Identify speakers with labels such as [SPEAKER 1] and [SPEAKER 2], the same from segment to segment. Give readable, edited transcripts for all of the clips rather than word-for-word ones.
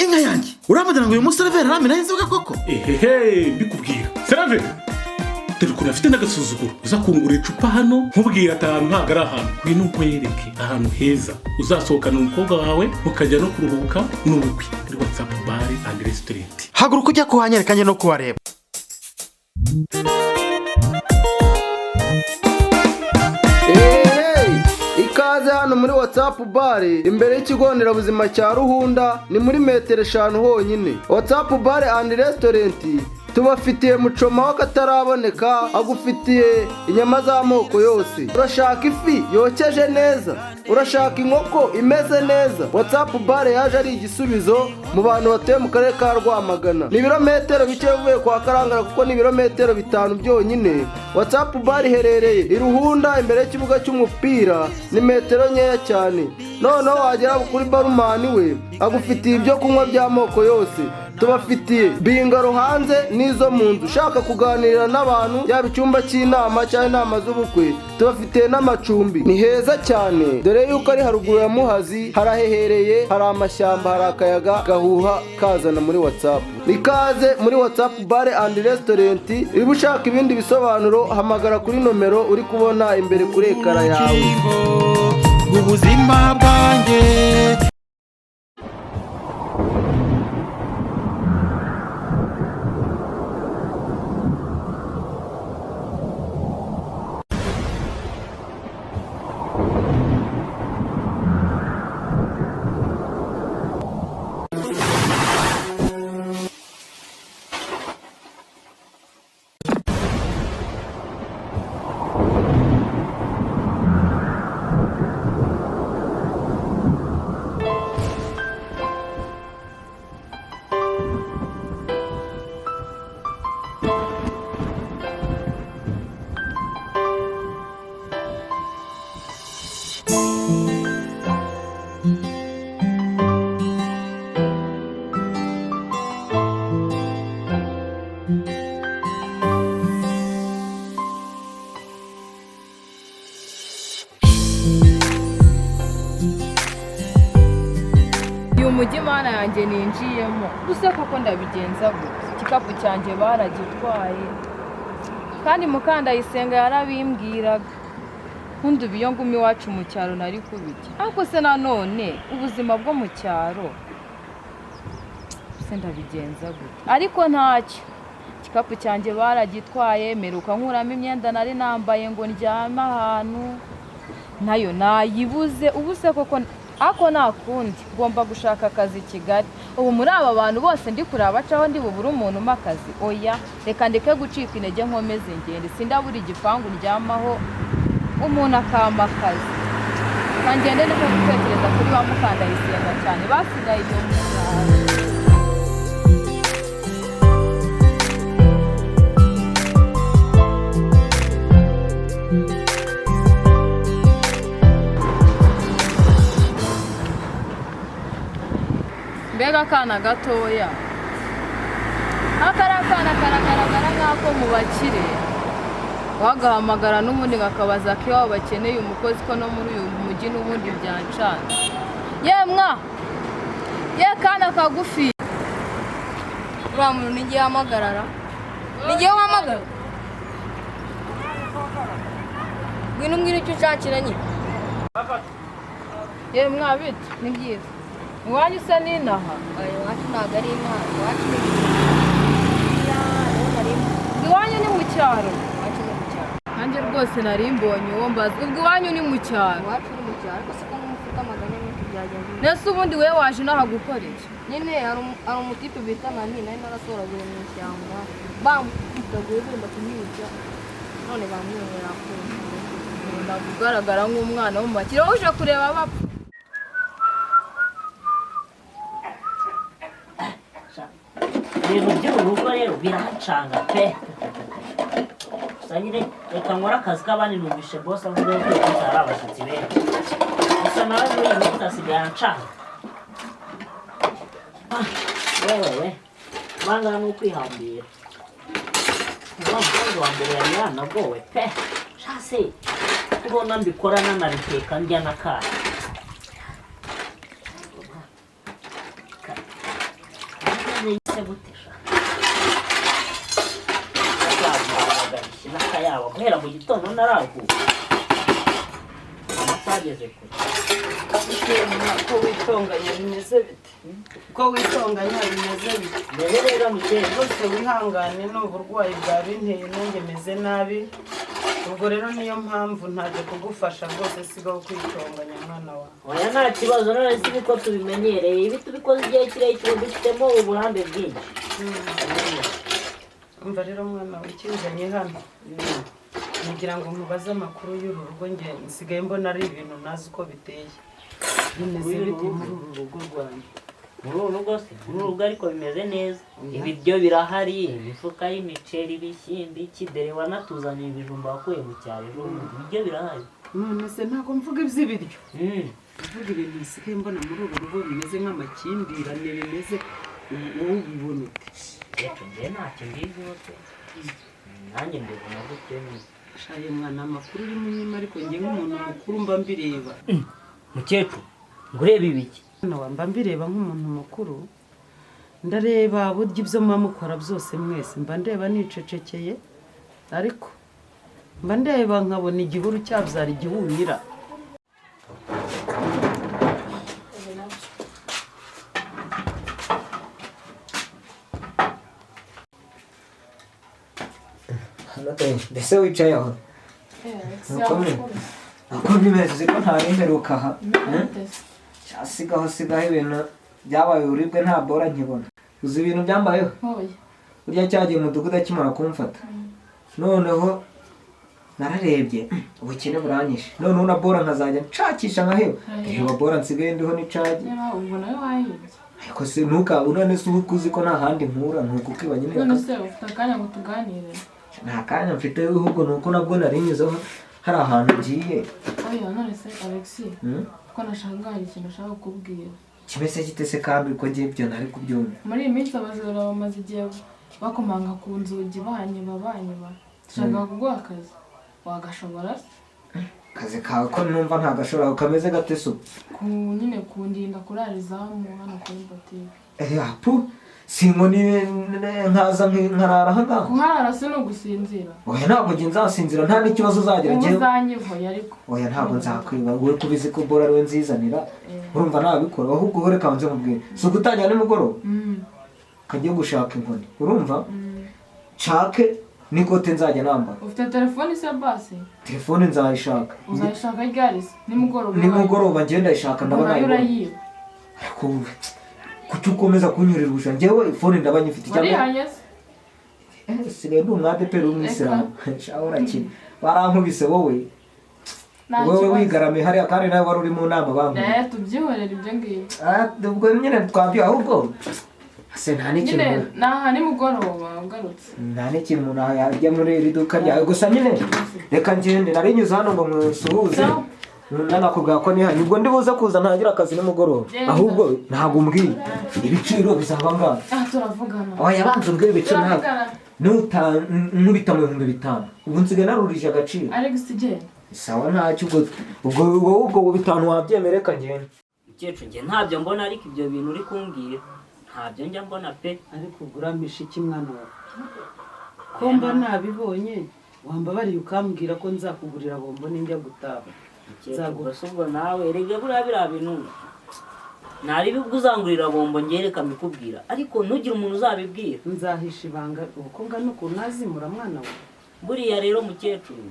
[SPEAKER 1] inka yanjye uramudana ngo uyu musareveri aramena inzoga koko
[SPEAKER 2] mbikubwira sereveri dore ukuntu afite n'agasuzuguro uza kungura icupa hano nkubwira ati ahantu ntabwo ari ahantu ngwino nkwereke ahantu heza uzasohokana umukobwa wawe mukajya no kuruhuka n'ubukwe kuri WhatsApp bar and restaurant.
[SPEAKER 1] Haguruka ujya kuhanyereka njye no kuhareba.
[SPEAKER 3] Ikaze hano muri WhatsApp bar imbere y'ikigo nderabuzima cya Ruhunda ni muri metero 5 honyine. WhatsApp bar and restaurant tubafitiye mucoma w'akataraboneka, agufitiye inyama z'amoko yose. Urashaka ifi yokeje neza, urashaka inkoko imeze neza. WhatsApp bar yaje ari igisubizo mu bantu batuye mu karere ka Rwamagana. Ni ibirometero bike uvuye kwa Karangara kuko ni ibirometero 5 byonyine. WhatsApp bar iherereye i Ruhunda imbere y'ikibuga cy'umupira, ni metero nkeya cyane. Noneho wagera kuri barumani we agufitiye ibyo kunywa by'amoko yose. Tubafitiye bingaro hanze nizo mu nzu. Ushaka kuganira n'abantu yaba icyumba cy'inama cyangwa inama z'ubukwe, tubafitiye n'amacumbi. Ni heza cyane dore yuko ari haruguru ya Muhazi, harahehereye, hari amashyamba, hari akayaga gahuha kazana muri WhatsApp. Ikaze muri WhatsApp bar and restaurant. Iba ushaka ibindi bisobanuro hamagara kuri nomero uri kubona imbere kuri ekara yawe.
[SPEAKER 1] Ubuzima bwanjye
[SPEAKER 4] umujyi mana yanjye ninjiyemo gusa koko ndabigenza gute? Igikapu cyanjye baragitwaye kandi Mukandayisenga yarabimbwiraga. Nkundi biyo ngumi iwacu mu cyaro nari kubijya, ariko se nanone ubuzima bwo mu cyaro se ndabigenza gute? Ariko ntacyo, igikapu cyanjye baragitwaye, meruka nkuramo imyenda nari nambaye ngo ndyame ahantu nayo nayibuze. Ubu se koko ako nakundi ngomba gushaka akazi i Kigali. Ubu muri aba bantu bose ndi kuraba bacaho ndi bubura umuntu umakazi? Oya, reka ndeke gucika intege nkomeze ngende. Sindabura igipangu ndyamaho umuntu akamba akazi. Kangende niko gutekereza kuri wa Mukandayisenga cyane basigaye iyo mu mbega kana gatoya. Akara kana karagaragara nk'ako mu bakire, wagahamagara n'ubundi ngakabaza ko iwabo bakeneye umukozi ko no muri uyu mujyi n'ubundi byancana. Yemwa ye kana kagufi uriya muntu nigiye hamagarara, nigiye wamagara ngwino mbwira icyo ushakira nyine. Yemwa bite ni byiza iwanyu usa n'inaha? Iwacu ntabwo ari inaha, iwacu ni iwanyu ni mu cyaro. Nanjye rwose nari mbonye uwo mbaza. Ubwo iwanyu ni mu cyaro? Iwacu ni mu cyaro, ariko siko n'umufuka amagana menshi byagenda. Nese ubundi we waje naha gukora iki? Nyine hari umutipe bita Nani, nari narasoraguye mu ishyamba bamutaguye benda kumwica, none bamwihera ko ndakugaragara nk'umwana wo mu bakire. Wowe uje kureba abapfa?
[SPEAKER 5] ibintu by'urugo rero biracanga pe. Gusa nyine reka nkora akazi k'abandi numvishe boss avuga ko ari abashyitsi benshi. Gusa nawe muri iyi minsi asigaye ancanga. Wewe banga ni ukwihambira. Umukozi wa mbere yari yanagowe pe. Shase kubona mbikora nanabiteka ndya n'akana. se gutesha azagarishye n'akayabo guhera mu gitondo naraguka amasaha ageze kure
[SPEAKER 6] ko witonganya bimeze bite ko witonganya bimeze bite
[SPEAKER 5] mbere rero mukeye
[SPEAKER 6] rwose wihangane ni uburwayi bwa binteye nanjye meze nabi ubwo rero niyo mpamvu ntaje kugufasha rwose sigaho kwitonganya mwana wawe
[SPEAKER 5] oya nta kibazo none si ko tubimenyereye ibi tubikoze igihe kirekire dufitemo uburambe bwinshi
[SPEAKER 6] umva rero mwana wawe ikinzanye hano ngira ngo nkubaze amakuru y'uru rugo njye nsigaye mbona ari ibintu nazi uko biteye bimeze bite muri uru rugo rwanjye
[SPEAKER 5] muri uru rugo se muri uru rugo ariko bimeze neza ibiryo birahari imifuka y'imiceri ibishyimbo ikidere wanatuzaniye ibijumba wakuye mu cyaro ibiryo birahari
[SPEAKER 6] none se ntabwo mvuga iby'ibiryo mvuga ibintu bisigaye mbona muri uru rugo bimeze nk'amakimbirane bimeze wowe ubibona ute
[SPEAKER 5] rero njye ntacyo mbiziho pe nanjye mbibona gute neza
[SPEAKER 6] shaye mwana amakuru uri munyuma ariko njye nk'umuntu mukuru mba mbireba
[SPEAKER 5] mukecuru ngo urebe ibiki
[SPEAKER 6] mba mbireba nk'umuntu mukuru ndareba burya ibyo muba mukora byose mwese mba ndeba nicecekeye ariko mba ndeba nkabona igihuru cyabyara igihunyira
[SPEAKER 7] mbese wicaye aho uko bimeze ko ntarengeruka aha sigaho ibintu byabaye uburibwe nta bora nkibona uzi ibintu byambayeho burya cyagiye umudugudu akimara kumfata noneho nararebye ubukene buranyishe noneho na bora nkazajya nshakisha nkaheba reba bora nsigaye ndiho n'icagi ariko se none se uba uzi ko nta handi nkura ntuko ukiba nyine
[SPEAKER 8] none se ufite akanya ngo tuganire
[SPEAKER 7] nta kanya mfite ahubwo nuko nabwo narinyuzeho hari ahantu ngiye
[SPEAKER 8] oya none se Alexis ko nashaka hari ikintu nashaka kukubwira
[SPEAKER 7] kimeze gite se kandi uko ngiye byo ntari kubyumva
[SPEAKER 8] muri iyi minsi abajura bamaze igihe bakomanga ku nzugi banyiba dushaka kuguha akazi wagashobora
[SPEAKER 7] akazi kawe ko numva ntagashobora kameze gate se
[SPEAKER 8] nyine kundinda kurara izamu hano kuri botike
[SPEAKER 7] apu sinkoni nkaza nkarara aha ngaho
[SPEAKER 8] kuharara se no gusinzira
[SPEAKER 7] oya ntabwo njye nzasinzira nta n'ikibazo uzagira
[SPEAKER 8] njyewe uzanyivoye ariko
[SPEAKER 7] oya ntabwo nzakwiba wowe kubizi ko bora ariwe nzizanira urumva nabikora ahubwo uhore kanze mubwire si ugutangira nimugoroba kajya gushaka inkoni urumva nshake n'ikote nzajya nambara
[SPEAKER 8] ufite telefone se basi
[SPEAKER 7] telefone nzayishaka
[SPEAKER 8] uzayishaka ryari se
[SPEAKER 7] nimugoroba njye ndayishaka ndabona
[SPEAKER 8] urayiba
[SPEAKER 7] ariko kuki ukomeza kunyurirusha njyewe fone ndaba nyifite sigaye ndi umwadeperi w'umwisilamu shaho urakina barankubise wowe wigaramiye hariya kandi nawe wari uri mu nama bamwe
[SPEAKER 8] tubyihorera ibyo ngibyo
[SPEAKER 7] ubwo nyine twabyo ahubwo se nta n'ikintu
[SPEAKER 8] naha nimugoroba ugarutse
[SPEAKER 7] nta n'ikintu umuntu yajya muri iri duka ryawe gusa nyine reka ngende narinyuze hano ngo musuhuze nanakubwira ko niha nibwo ndi buze kuza ntagira akazi nimugoroba ahubwo ntabwo umbwiye ibiciro bizaba ngaho
[SPEAKER 8] turavugana
[SPEAKER 7] oya banza umbwire ibiciro nkubita mu 5,000 ubu nsigaye narurije agaciro
[SPEAKER 8] Alex genda
[SPEAKER 7] sawa ntacyo ubwo 5 wabyemereka ngende
[SPEAKER 5] mukecuru njye ntabyo mbona ariko ibyo bintu uri kumbwira ntabyo njya mbona pe
[SPEAKER 6] ariko uguramisha iki mwana wawe ko mba nabibonye wambabariye ukambwira ko nzakugurira bombo ninjya gutaha
[SPEAKER 5] nzagura se ubwo nawe erega buriya biriya bintu ntari bibwo uzangurira bombo ngereka mbikubwira ariko ntugire umuntu uzabibwira
[SPEAKER 6] nzahisha ibanga uko ngana ukuntu nazimura mwana we
[SPEAKER 5] buriya rero mukecuru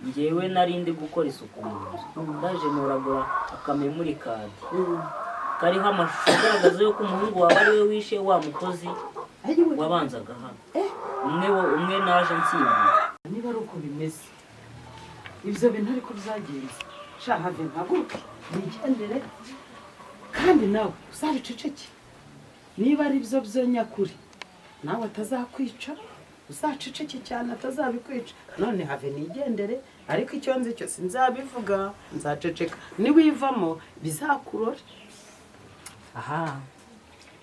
[SPEAKER 5] njyewe nari ndi gukora isuku mu nzu ndaje nuragura akamemuri kadi kariho amashusho agaragaza yuko umuhungu wawe ari we wishe wa mukozi wabanzaga hano umwe naje nsimbura
[SPEAKER 6] niba ari uko bimeze ibyo bintu ariko byagenze shahave mpaguruke nigendere kandi nawe uzabiceceke niba ari byo byo nyakuri nawe atazakwica uzaceceke cyane atazabikwica none have nigendere ariko icyo nzi cyo sinzabivuga nzaceceka niwivamo bizakurore
[SPEAKER 5] aha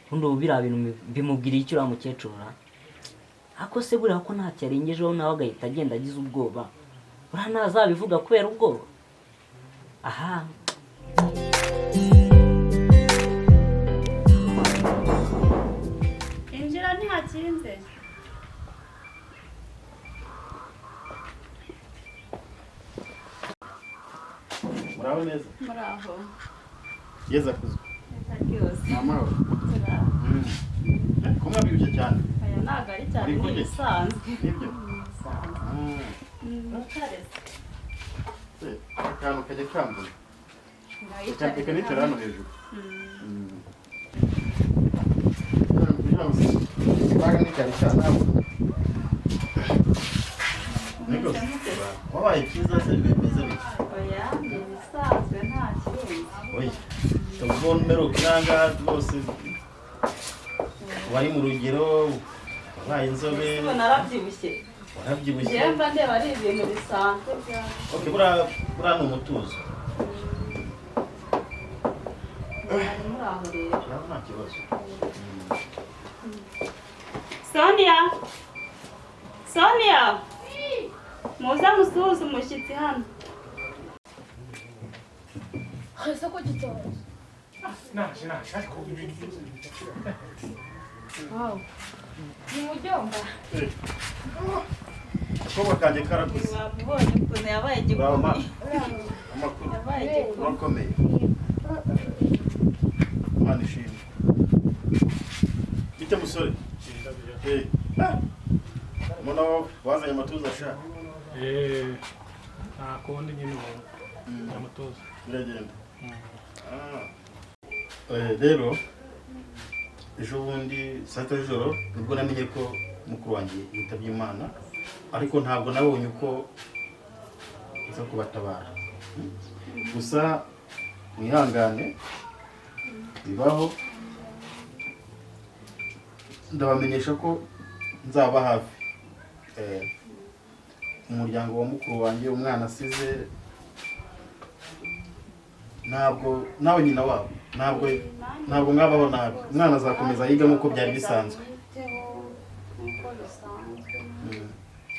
[SPEAKER 5] ubundi ubu biriya bintu bimubwiriye icyo uriya mukecuru ako se buriya ko ntacyo arengejeho nawe agahita agenda agize ubwoba buriya ntazabivuga kubera ubwoba aha
[SPEAKER 9] injira
[SPEAKER 1] muraho neza
[SPEAKER 8] muraho
[SPEAKER 1] yeza kuzwa
[SPEAKER 8] ryose
[SPEAKER 1] amahoro ko mwabibye cyane
[SPEAKER 8] aya ntabwo ari cyane ni ibisanzwe
[SPEAKER 1] nibyo akantu kajya kambura reka nicara hano hejuru wabaye cyiza se bimeze bite
[SPEAKER 8] oya ni ibisanzwe nta kirenze
[SPEAKER 1] oya tubona umeruka inanga rwose wari mu rugero wabaye inzobe
[SPEAKER 8] narabyibushye
[SPEAKER 1] warabyibushye
[SPEAKER 8] njyewe mba ndeba ari ibintu bisanzwe byawe
[SPEAKER 1] okay buriya ni umutuzo
[SPEAKER 8] muraho rero
[SPEAKER 1] nta kibazo
[SPEAKER 8] Sonia Sonia muza musuhuze umushyitsi hano
[SPEAKER 4] Ese ko gitoya.
[SPEAKER 2] naje ariko
[SPEAKER 4] Wow. Ni mujomba.
[SPEAKER 1] akobwa kanjye karakuze
[SPEAKER 8] wamubonye ukuntu yabaye
[SPEAKER 1] urabona
[SPEAKER 8] igikumi
[SPEAKER 1] amakuru
[SPEAKER 8] yabaye igikumi
[SPEAKER 1] urakomeye Imana ishimwe bite musore mbona wazanye amatuza ashaka
[SPEAKER 2] nta kundi nyine ubu amutoza
[SPEAKER 1] biragenda rero ejo bundi saa sita z'ijoro nibwo namenye ko mukuru wanjye yitabye Imana ariko ntabwo nabonye uko nza kubatabara gusa mwihangane bibaho ndabamenyesha ko nzaba hafi umuryango wa mukuru wanjye umwana asize ntabwo nawe nyina wabo ntabwo mwabaho nabi umwana azakomeza yiga nk'uko byari bisanzwe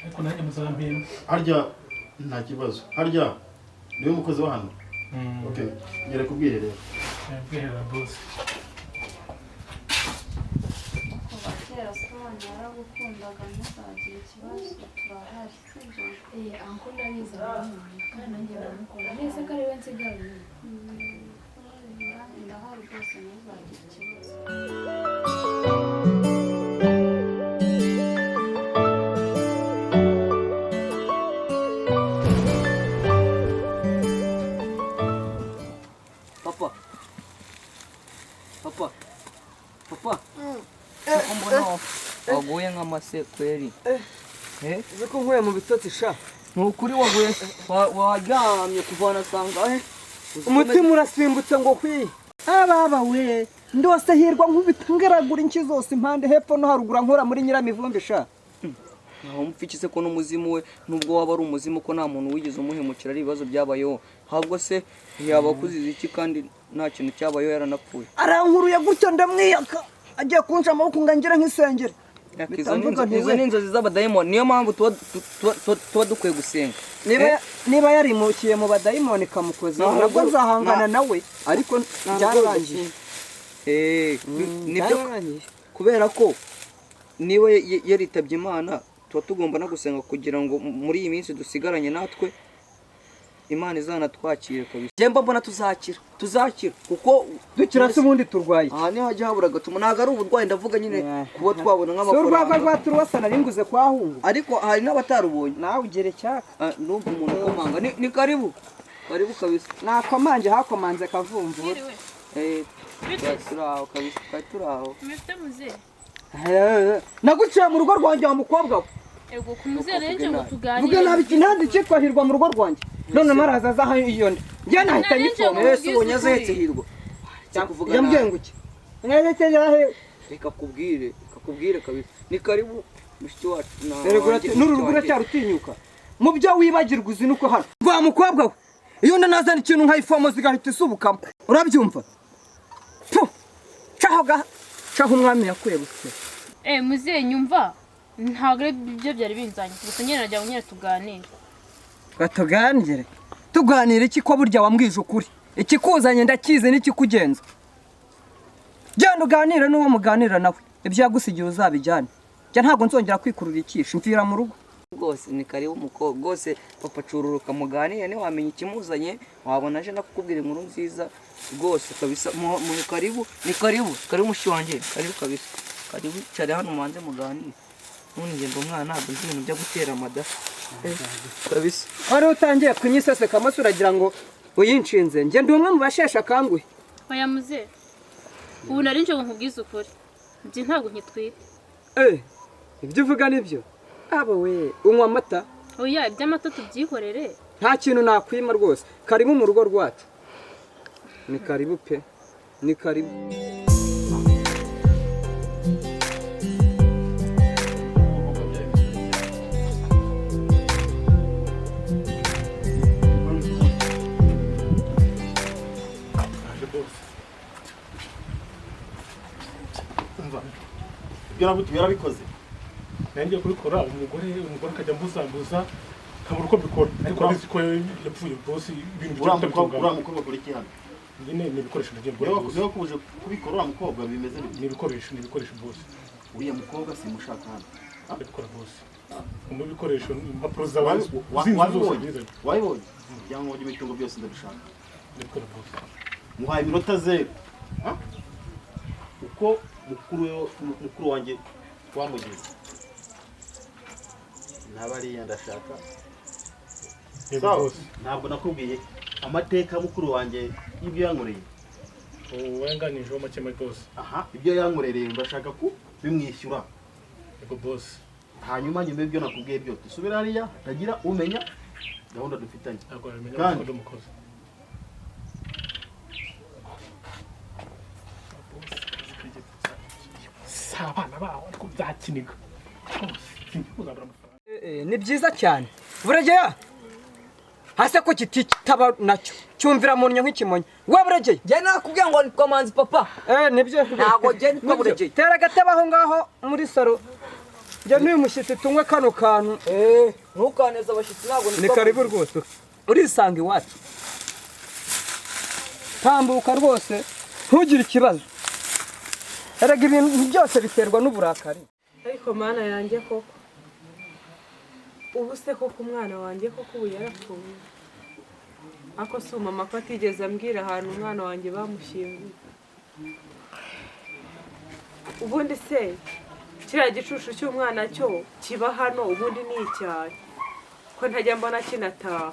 [SPEAKER 2] ariko nanjye muzampemba
[SPEAKER 1] harya nta kibazo harya niwe mukozi wa hano okay ngere kubwirere
[SPEAKER 2] bwihera bose
[SPEAKER 8] kuva kera Sonia yaragukundaga ntuzagire ikibazo turahari sibyo
[SPEAKER 4] Anko ndabizi kandi nanjye ndamukunda. Nese ko ari we nsigaye.
[SPEAKER 8] ndahari rwose ntuzagire ikibazo
[SPEAKER 7] Papa. Papa. Papa. Mbona waguye nk'amase kweri.
[SPEAKER 3] uzi ko nkuye mu bitotsi sha
[SPEAKER 7] Nukuri waguye waryamye kuvana sanga
[SPEAKER 3] umutima urasimbutse ngo hwi ababa we ndose hirwa nkubita ngeragura inki zose impande hepfo no harugura nkora muri nyiramivumbi sha
[SPEAKER 7] aho mupfikise ko n'umuzimu we nubwo waba ari umuzimu ko nta muntu wigeze umuhemukira ari ibibazo byabayeho ahubwo se yaba akuzize iki kandi nta kintu cyabayeho yaranapfuye
[SPEAKER 3] arankuruye gutyo ndamwiyaka agiye kunca amaboko ngangira nk'isengeri
[SPEAKER 7] izo ni inzozi z'abadayimoni niyo mpamvu tuba dukwiye gusenga
[SPEAKER 3] niba yarimukiye mu badayimoni kamukoze nabwo nzahangana nawe ariko byarangiye
[SPEAKER 7] nibyo kubera ko niba yaritabye Imana tuba tugomba no gusenga kugira ngo muri iyi minsi dusigaranye natwe Imana izanatwakire kabisa jemba mbona tuzakira kuko
[SPEAKER 3] dukira se ubundi turwaye
[SPEAKER 7] aha ni hajya habura gatuma ntago ari uburwayi ndavuga nyine kuba twabona
[SPEAKER 3] nk'amafaranga urwagwa rwa turuwasa naringuze kwa hungu
[SPEAKER 7] ariko hari n'abatarubonye
[SPEAKER 3] nawe ugere cyaka
[SPEAKER 7] numva umuntu ukomanga ni karibu kabisa
[SPEAKER 3] nakomanje hakomanze kavumvura
[SPEAKER 7] turaho kabisa turaho
[SPEAKER 4] Mfite muze.
[SPEAKER 3] naguciye mu rugo rwanjye wa mukobwa we
[SPEAKER 4] Ego kumuze rero ngo tuganire.
[SPEAKER 3] vuga nabi kinandi cyitwahirwa mu rugo rwanjye none maraza za iyo nde njye nahita nifoma
[SPEAKER 7] ese ubonye azahetse hirwa cyakuvuga
[SPEAKER 3] yambwiye ngo iki mwerekera he
[SPEAKER 7] reka kubwire kabisa ni karibu mushiki wacu
[SPEAKER 3] n'urugo uracyarutinyuka mu byo wibagirwa uzi nuko hano va mukobwa we iyo nda nazana ikintu nkayifomo zigahita isubukamo urabyumva caho umwami yakuye buse
[SPEAKER 4] muze nyumva ntabwo ari byo byari binzanye gusa nyine najya nyine tuganire.
[SPEAKER 3] tuganire iki ko burya wambwije ukuri ikikuzanye ndakizi n'ikikugenza genda uganire n'uwo muganira nawe ibyo yagusigiye uzabijyane njya ntabwo nzongera kwikurura ikisha mvira mu rugo
[SPEAKER 7] ubwo
[SPEAKER 9] rwose ni karibu umukobwa rwose papa cururuka muganire ntiwamenya ikimuzanye wabona aje no kukubwira inkuru nziza rwose kabisa ni karibu mushi wanjye karibu kabisa karibu cyane hano mubanze muganire none ngendo umwana ntabwo nzi ibintu byo gutera amada kabisa
[SPEAKER 10] wari utangiye kunyiseseka maso uragira ngo uyinshinze njye ndi umwe mu basheshe akanguhe
[SPEAKER 11] oya muze ubu nari nje ngo nkubwize ukuri njye ntabwo nkitwite
[SPEAKER 10] ibyo uvuga nibyo aba we unywa amata
[SPEAKER 11] oya iby'amata tubyihorere
[SPEAKER 10] nta kintu nakwima rwose karibu mu rugo rwacu ni karibu pe ni karibu
[SPEAKER 1] ibyo yarabikoze
[SPEAKER 2] nanjye kubikora umugore akajya mbuzambuza nkabura uko mbikora ariko abizi ko yapfuye bosi ibintu byose
[SPEAKER 1] uriya mukobwa akora iki hano
[SPEAKER 2] nyine ni ibikoresho nagiye
[SPEAKER 1] niba kuje kubikora uriya mukobwa bimeze bite
[SPEAKER 2] ni ibikoresho bosi
[SPEAKER 1] uriya mukobwa simushaka hano
[SPEAKER 2] abikora bosi mu bikoresho impapuro zawe
[SPEAKER 1] wabibonye ibyangombwa by'imitungo byose ndabishaka
[SPEAKER 2] abikora bosi
[SPEAKER 1] muhaye iminota 0 uko mukuru wanjye twamugeze nabariya ndashaka ntabwo nakubwiye amateka mukuru wanjye y'ibyo yankoreye
[SPEAKER 2] uwenganijeho make boss
[SPEAKER 1] ibyo yankoreye ndashaka ko bimwishyura
[SPEAKER 2] yego boss
[SPEAKER 1] hanyuma nyuma y'ibyo nakubwiye byo dusubire hariya hatagira umenya gahunda dufitanye
[SPEAKER 2] kandi umukozi abana bawe ariko byakiniga
[SPEAKER 10] ni byiza cyane buregeye hase ko kitaba nacyo cyumvira mu nyo nk'ikimonyo we buregeye
[SPEAKER 9] njye nakubwiye ngo ni Kamanzi papa
[SPEAKER 10] nibyo
[SPEAKER 9] ntabwo njye nitwa buregeye
[SPEAKER 10] tera agatebe aho ngaho muri salo njye n'uyu mushyitsi tunywe kano kantu
[SPEAKER 9] ntukaneze abashyitsi ntabwo
[SPEAKER 10] ni karibu rwose urisanga iwacu tambuka rwose ntugire ikibazo erega ibintu byose biterwa n'uburakari
[SPEAKER 8] ariko mana yanjye koko ubu se koko umwana wanjye koko ubu yarapfuye ako si umama ko atigeze ambwira ahantu umwana wanjye bamushyinguye ubundi se kiriya gicucu cy'umwana cyo kiba hano ubundi ni icyayi ko ntajya mbona kinataha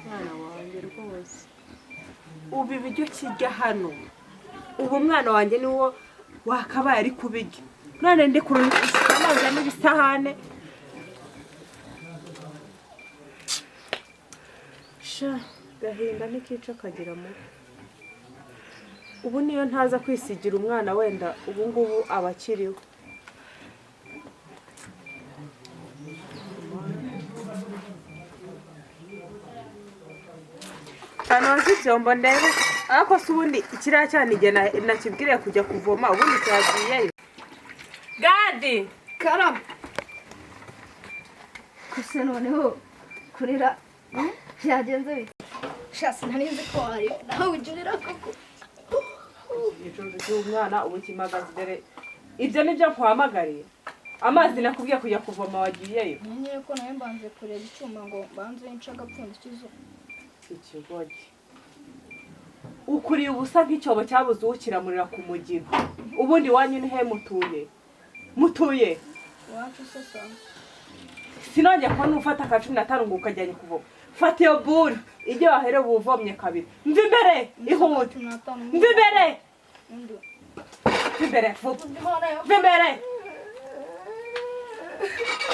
[SPEAKER 8] mwana wanjye rwose ubu ibiryo kijya hano ubu umwana wanjye niwo wakabaye ari kubirya none ndi kurunza n'ibisahane sha gahinda n'ikica akagira mu ubu niyo ntaza kwisigira umwana wenda ubu ngubu aba akiriho kanoza ibyombo ndebe ariko se ubundi ikiriya cyanige nakibwiriye kujya kuvoma ubundi cyagiyeyo gadi
[SPEAKER 12] karama gusa noneho kurira byagenze bite shasi nari nzi ko wari nawe ujurira koko
[SPEAKER 8] igicucu cy'umwana ubu kimagaze dore ibyo nibyo nkuhamagariye amazi nakubwiye kujya kuvoma wagiyeyo
[SPEAKER 12] nyine ko nawe mbanze kureba icyuma ngo mbanze nce agapfundikizo
[SPEAKER 8] ikigogi ukuriye ubusa nk'icyobo cyabuze uwo kiramurira ku mugina ubundi wanyu ni he mutuye
[SPEAKER 12] wacu se sawa
[SPEAKER 8] sinongeye kubona ufata ka 15 ngo ukajyanye kuvoma fata iyo buri ijye wahere buvomye kabiri mva imbere ihute mva imbere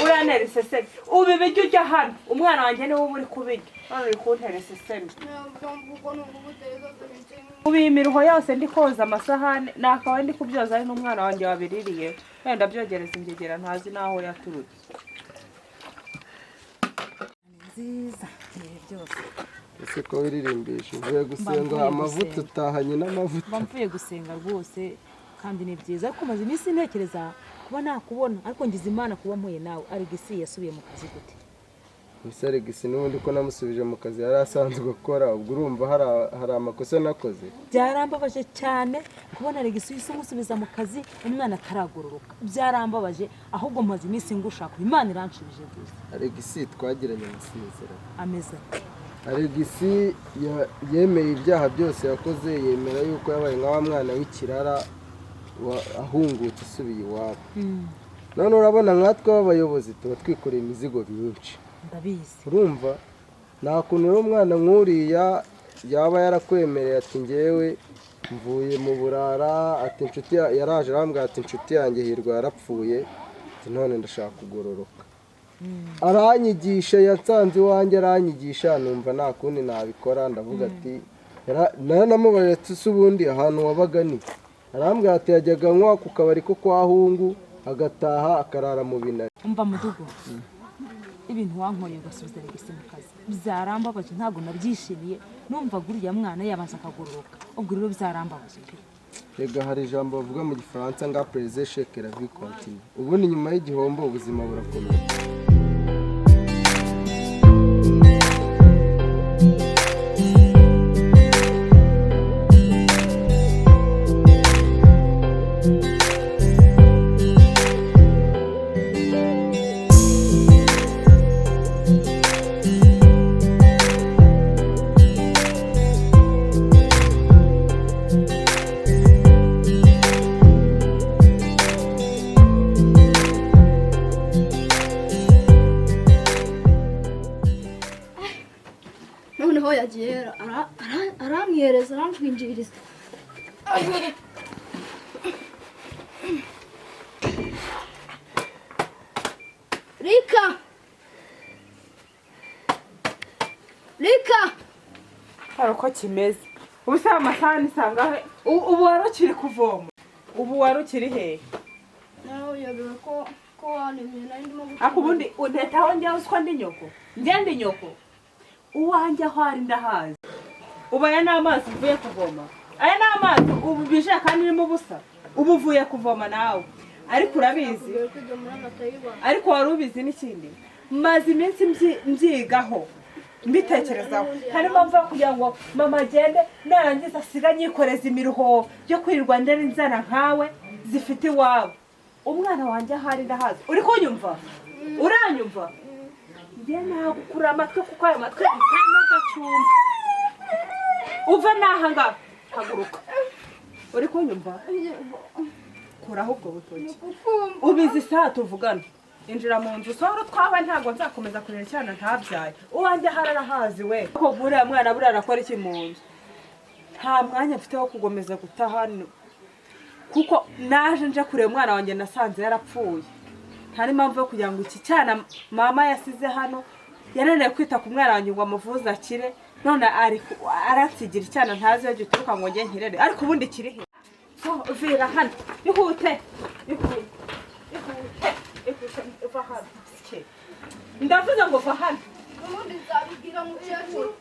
[SPEAKER 8] uranera iseseme ubu ibiryo ujya hano umwana wanjye niwe uba uri kubirya none uri kuntera iseseme ubu iyi miruho yose ndi koza amasahane nakaba ndi kubyoza ari n'umwana wanjye wabiririye wenda byogereza ingegera ntazi n'aho yaturutse
[SPEAKER 6] nziza byose
[SPEAKER 3] ese ko wiririmbisha uvuye gusenga amavuta utahanye n'amavuta
[SPEAKER 6] mba mvuye gusenga rwose kandi ni byiza ariko maze iminsi ntekereza kuba nakubona ariko ngize imana kuba mpuye nawe Alegisi yasubiye mu kazi gute
[SPEAKER 3] ese Alegisi n'ubundi ko namusubije mu kazi yari asanzwe gukora ubwo urumva hari amakosa nakoze
[SPEAKER 6] byarambabaje cyane kubona Alegisi yise umusubiza mu kazi umwana ataragororoka byarambabaje ahubwo maze iminsi ngushaka Imana iranshibije gusa.
[SPEAKER 3] Alegisi twagiranye amasezerano
[SPEAKER 6] Ameza
[SPEAKER 3] Alegisi yemeye ibyaha byose yakoze, yemera yuko yabaye nka wa mwana w'ikirara ahungutse isubiye iwabo. None urabona nkatwe abayobozi tuba twikoreye imizigo myinshi,
[SPEAKER 6] ndabizi.
[SPEAKER 3] Urumva nta kuntu rero umwana nk'uriya yaba yarakwemereye ati ngewe mvuye mu burara, ati inshuti yaraje arambwira ati inshuti yanjye Hirwa yarapfuye, ati none ndashaka kugororoka. Aranyigisha, yasanze iwanjye aranyigisha, numva nta kundi nabikora. Ndavuga ati naramubajije ati se ubundi ahantu wabaga ni? Arambwira ati yajyaga anywa ku kabari ko kwa Hungu agataha akarara mu binari.
[SPEAKER 6] Umva mudugo ibintu wankoreye ugasubiza Alegisi mu kazi byarambabaje, ntabwo nabyishimiye. Numva guriya mwana yabanza akagororoka, ubwo rero byarambabaje.
[SPEAKER 3] Rega hari ijambo bavuga mu gifaransa nga preze sheke la vie continue. Ubundi nyuma y'igihombo ubuzima burakomeye.
[SPEAKER 12] noneho yagiye aramwihereza aramwinjiriza. Rika
[SPEAKER 8] hari uko kimeze ubu se amasaha nisangahe? Ubu wari ukiri kuvoma? Ubu wari ukiri hehe?
[SPEAKER 12] nawe yabiwe ko wanimye nari ndimo gukora.
[SPEAKER 8] Ako ubundi untetaho njyaho uswa ndi nyoko? Njye ndi nyoko? Uwanjye aho ari ndahazi. Ubu aya ni amazi uvuye kuvoma? Aya ni amazi ubu bije kandi irimo ubusa? Ubu uvuye kuvoma nawe? Ariko urabizi? Ariko wari ubizi n'ikindi? Maze iminsi mbyigaho mbitekerezaho, harimo mva kugira ngo mama agende narangiza asiga nyikoreza imiruho yo kwirirwa ndera inzara nkawe zifite iwabo. Umwana wanjye ahari ndahazi. Uri kunyumva? Uranyumva? Njye nagukura amatwi kuko ayo matwi nta gacyumva. Uva naha ngaha haguruka. Uri kunyumva? Kuraho ubwo butoki. Ubizi saa tuvugana. Injira mu nzu soro twawe ntago nzakomeza kurera cyane ntabyaye. Uwanjye hararahazi we. Ko buriya mwana burara akora iki mu nzu? Nta mwanya mfite wo kugomeza gutaha kuko naje nje kureba umwana wanjye nasanze yarapfuye. Ntari mpamvu yo kugira ngo iki cyana mama yasize hano yananiye kwita ku mwana wanjye ngo amuvuze akire, none aransigira icyana ntazi yo gituruka ngo njye nkirere. Ariko ubundi kiri he? So vira hano ihute va hano. Ndavuze ngo va hano.
[SPEAKER 12] Ubundi nzabibwira mukecuru.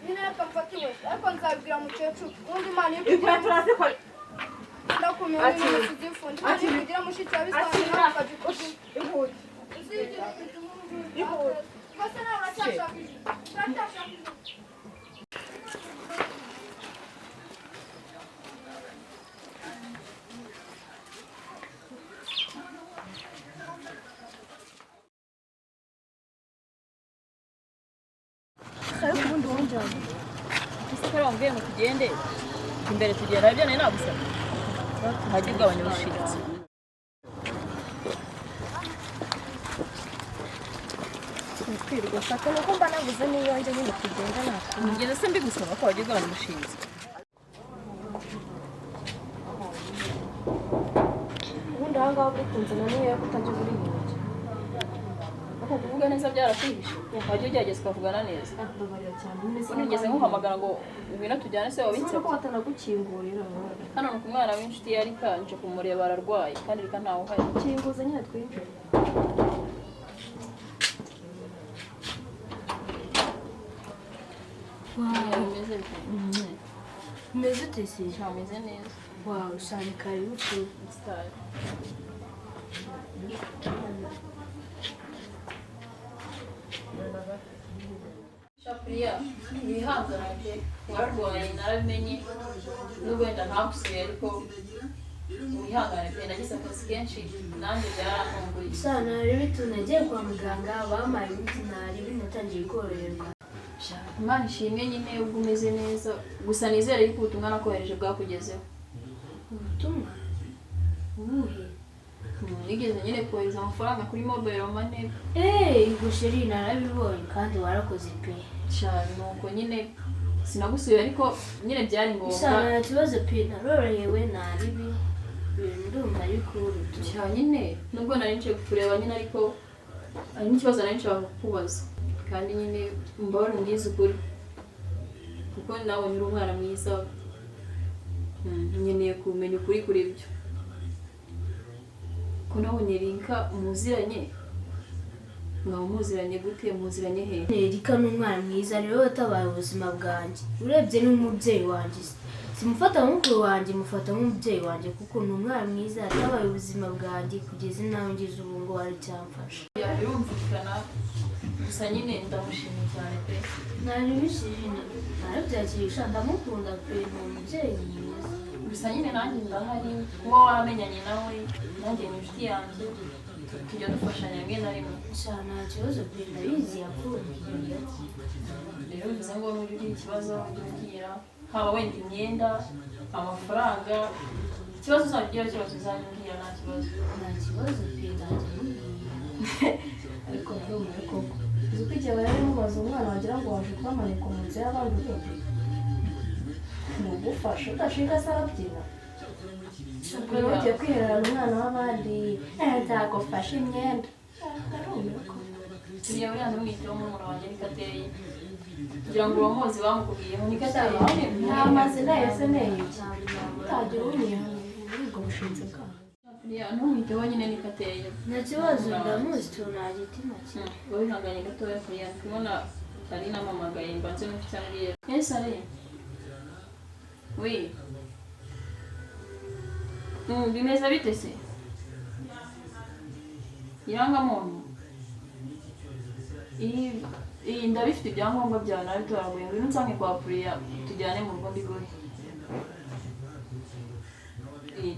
[SPEAKER 12] Nyine reka mfatiwe ariko nzabibwira mukecuru. Ubundi Imana
[SPEAKER 8] ibyo turazi ko
[SPEAKER 12] ndakumenya n'ibintu by'ifundi. Ati bigira mushiki wa bisanzwe nawe ukagikoze.
[SPEAKER 8] Ihute. Ihute.
[SPEAKER 12] Bose nawe uracyashaka iki? Uracyashaka iki?
[SPEAKER 11] ariko ubundi wonjana ese ko wambwiye ngo tugende imbere tugenda ibyo nari nagusaba hajye ugabanya ubushiritsi.
[SPEAKER 12] Kwirirwa shaka nuko mba navuze n'iyanjye nyine tugenda natwe.
[SPEAKER 11] Ngeze se mbigusaba ko wajya ugabanya ubushiritsi.
[SPEAKER 12] Ubundi aha ngaha bikunze na niyo kutajya uri inyuma.
[SPEAKER 11] Uko kuvuga neza byarakwihishe. Wajya ugerageza ukavugana neza.
[SPEAKER 12] Ndabarira cyane.
[SPEAKER 11] Nigeze nkuhamagara ngo ngwino tujyane se wabitse
[SPEAKER 12] ko batanagukingurira.
[SPEAKER 11] hano ku mwana w'inshuti yari kanje kumureba ararwaye kandi rika ntawe uhari.
[SPEAKER 12] Kinguza nyine twinjire. Meze utese?
[SPEAKER 11] Ameze neza.
[SPEAKER 12] Wow, cyane karibu tu.
[SPEAKER 11] Style. Shapuriya, wihangane wararwaye narabimenye n'ubwo wenda ntagusuye ariko wihangane pe nagize akazi kenshi nanjye byarantunguye.
[SPEAKER 12] Sana rero tunagiye kwa muganga bampaye imiti nari binatangiye koroherwa.
[SPEAKER 11] Imana ishimwe nyine ubwo umeze neza gusa nizere yuko ubutumwa nakohereje bwakugezeho.
[SPEAKER 12] Ubutumwa? Ubuhe?
[SPEAKER 11] Nigeze nyine kohereza amafaranga kuri mobile money.
[SPEAKER 12] Gusheri narabibonye kandi warakoze pe.
[SPEAKER 11] Cyane nuko nyine sinagusuye ariko nyine byari ngombwa.
[SPEAKER 12] Sana kibazo pe narorohewe naribi. Ndumva ariko
[SPEAKER 11] cyane nyine nubwo nari nje kureba nyine ariko ari n'ikibazo nari nshaka kukubaza. Kandi nyine mbona ngize ukuri kuko nawe uri umwana mwiza nkeneye kumenya ukuri kuri byo ko nabonye Rinka muziranye mwaba muziranye gute muziranye he?
[SPEAKER 12] Rinka ni umwana mwiza rero watabaye ubuzima bwanjye urebye n'umubyeyi wanjye simufata nk'umukuru wanjye mufata nk'umubyeyi wanjye kuko ni umwana mwiza yatabaye ubuzima bwanjye kugeza inaho ngeze ubu ngo aracyamfasha.
[SPEAKER 11] Birumvikana gusa nyine ndamushimiye cyane pe.
[SPEAKER 12] Nari bishimye narabyakisha ndamukunda pe ni umubyeyi mwiza.
[SPEAKER 11] Gusa nyine nanjye ndahari kuba waramenyanye nawe nanjye ni inshuti yanjye tujya dufashanya rimwe na rimwe.
[SPEAKER 12] Cyane nta kibazo pe ndabizi yakubwiye.
[SPEAKER 11] Rero bivuze ngo n'uri ikibazo ugira haba wenda imyenda amafaranga ikibazo uzagira cyose uzanyibwira nta kibazo.
[SPEAKER 12] Nta kibazo pe ndajya
[SPEAKER 11] ariko narumiwe koko uzi ko igihe bari mubaza umwana wagira ngo waje kwamanika mu nzu y'abandi bose ntugufashe udashinga se arabyina rero ugiye kwihererana umwana w'abandi nzagufasha imyenda narumiwe koko turiya buriya ndamwiteho murumuna wanjye niko ateye kugira ngo uwo muzi bamukubwiyeho niko ateye nta mazina yose neye utagira umwiha muri ubwo bushinzi bwawe ntumwiteho nyine niko ateye.
[SPEAKER 12] Nta kibazo ndamuzi tunagitima cye.
[SPEAKER 11] Wihanganye gatoya kuriya kubona ari namamagaye mbanze n'ufite cyangwa yes ari oui bimeze bite se irangamuntu iyi ndabifite ibyangombwa byawe nawe turaguye ngwino nsange kwa Priya tujyane mu rugo mbiguhe.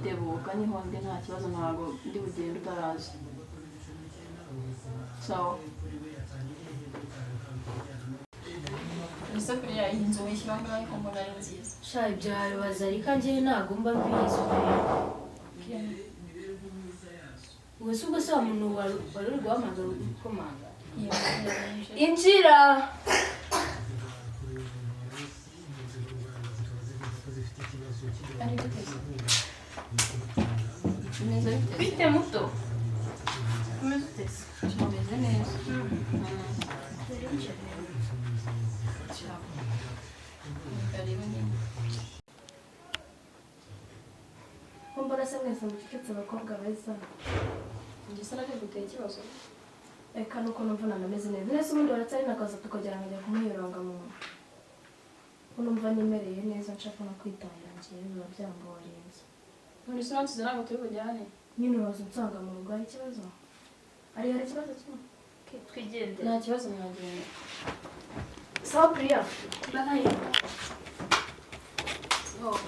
[SPEAKER 11] Tebuka niho ndi nta kibazo ntabwo ndi bugende utarazi. Sawa. Ese kuriya iyi nzu wishyura ngaho ko mbona ari nziza.
[SPEAKER 12] Sha ibyo wabibaza ariko njyewe ntabwo mba mbizi pe. Ubwo ubwo se wa muntu wari uri guhamagara ukomanga. Injira.
[SPEAKER 11] Bite muto? Umeze utese? Umeze neza.
[SPEAKER 12] Mbona se mwese mucecetse abakobwa beza.
[SPEAKER 11] Ngisa nake guteye ikibazo.
[SPEAKER 12] Reka nuko numva nameze neza. Nese ubundi waratsari nakaza tukagera nkajya kumwiranga mu. Numva nimereye neza nshaka no kwitangira ngiye biba byamborenze.
[SPEAKER 11] Muri santi zinago turi bujyane.
[SPEAKER 12] Nyine uraza unsanga mu rugo ari ikibazo. Hari ikibazo kimwe. Twigende.
[SPEAKER 11] Nta kibazo mwagenda.
[SPEAKER 12] Sawa Priya. Bye.
[SPEAKER 11] Oh.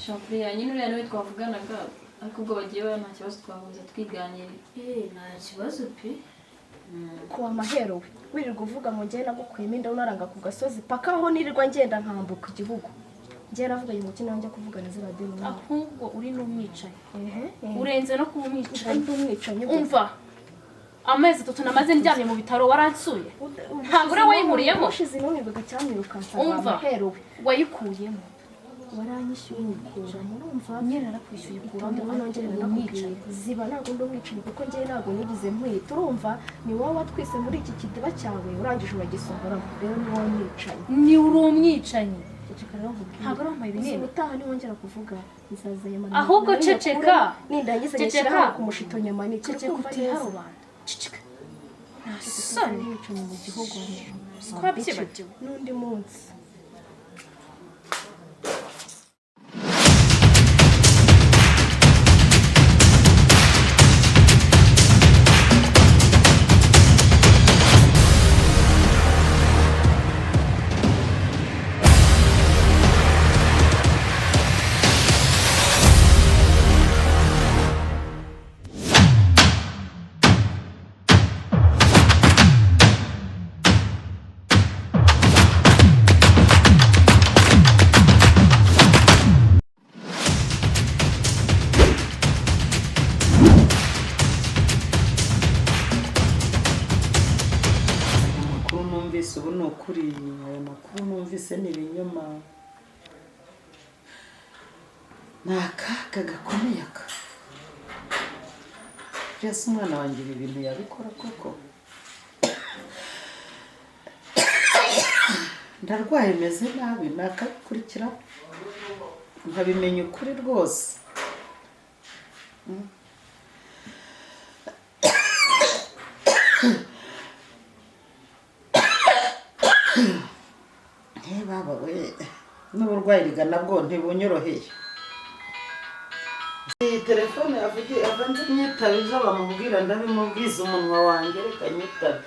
[SPEAKER 11] Shapriya nyine uriya niwe twavuganaga ariko ubwo bagiye baya nta kibazo twahuza twiganirira.
[SPEAKER 12] Nta kibazo pe.
[SPEAKER 13] Kuwa mahero wirirwa uvuga ngo njye nagukuyemo inda unaranga ku gasozi paka aho nirirwa ngenda nkambuka igihugu. Njye navuganye mu kintu njya kuvugana zira deni.
[SPEAKER 12] Ahubwo uri n'umwicaye.
[SPEAKER 13] Urenze no kuba umwicaye. Umva. Amezi 3 namaze ndyamye mu bitaro waransuye. Ntabwo uri wayihuriyemo.
[SPEAKER 12] Ushize none bagacyamiruka nsaba
[SPEAKER 13] mahero wayikuyemo.
[SPEAKER 12] Waranyishyuye ukura murumva nyera nakwishyuye ukura nongere nakwicaye ziba ntabwo ndumwicaye kuko njye ntabwo nigize nkwiye turumva ni wowe watwise muri iki kidiba cyawe urangije uragisohora rero ni wowe mwicaye
[SPEAKER 13] ni uri umwicanyi
[SPEAKER 12] ntabwo arambaye ibinini utaha niwongera kuvuga nzaza yamana
[SPEAKER 13] ahubwo ceceka
[SPEAKER 12] nindangiza nyishyira ku mushito nyama ni
[SPEAKER 13] ceceka utiha rubanda ceceka
[SPEAKER 12] soni mwicaye mu gihugu
[SPEAKER 13] twabyibagiwe
[SPEAKER 12] n'undi munsi
[SPEAKER 6] Alice ubu ni ukuri aya makuru numvise ni ibinyoma ni akaga gakomeye aka byose umwana wanjye ibi bintu yabikora koko ndarwaye meze nabi nakabikurikira nkabimenya ukuri rwose baba we n'uburwayi rigana bwo ntibunyoroheye iyi telefone yavugiye avanze nyitabe izo bamubwira ndabimubwiza umunwa wanjye reka nyitabe